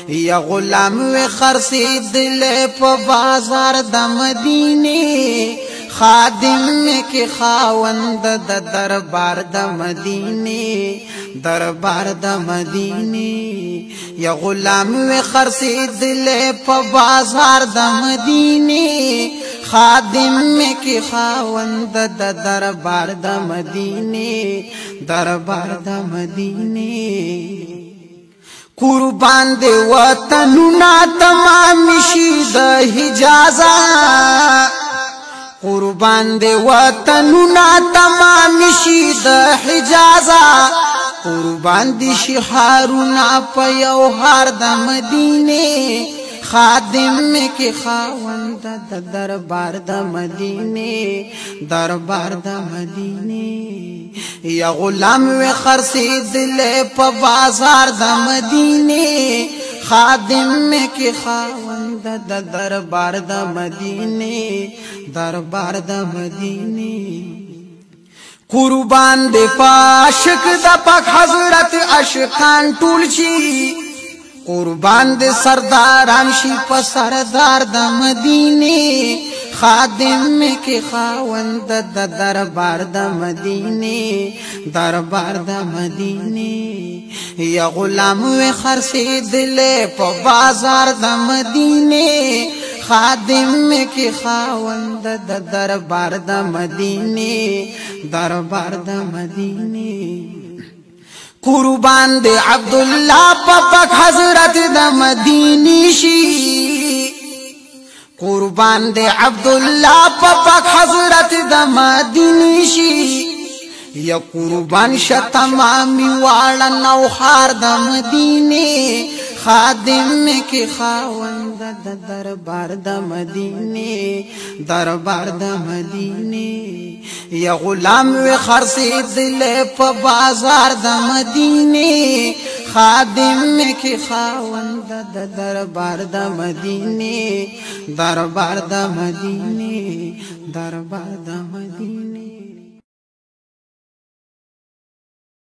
یا غلام و خرسیدل په بازار د مدینه خادم کی خاوند د دربار د مدینه دربار د مدینه یا غلام و خرسیدل په بازار د مدینه خادم کی خاوند د دربار د مدینه دربار د مدینه قربان دے وطننا تمام شید حجازا قربان دے وطننا تمام شید حجازا قربان دی شحارنا پیو هار د مدینه خادم کی خاوند د دربار د مدینه دربار د مدینه یا غلام و خرسیدل په بازار د مدینه خادم کی خاوند د دربار د مدینه دربار د مدینه قربان دے پاشک د پاک حضرت عاشقان ټول شي قربان دے سرداران شي په سردار د مدینه خادم کی خاوند د دربار د مدینه دربار د مدینه یا غلام و خرسیدل په بازار د مدینه خادم کی خاوند د دربار د مدینه دربار د مدینه قربان دے عبداللہ پاک حضرت د مدینی شی قربان دے عبداللہ پاک حضرت د مدینی شی یا قربان شتمامی والا نوحار د مدینی خادم کی خاوند د دربار د مدینه دربار د مدینه یا غلام و خرسیدل په بازار د مدینه خادم کی خاوند د دربار د مدینه دربار د مدینه دربار د مدینه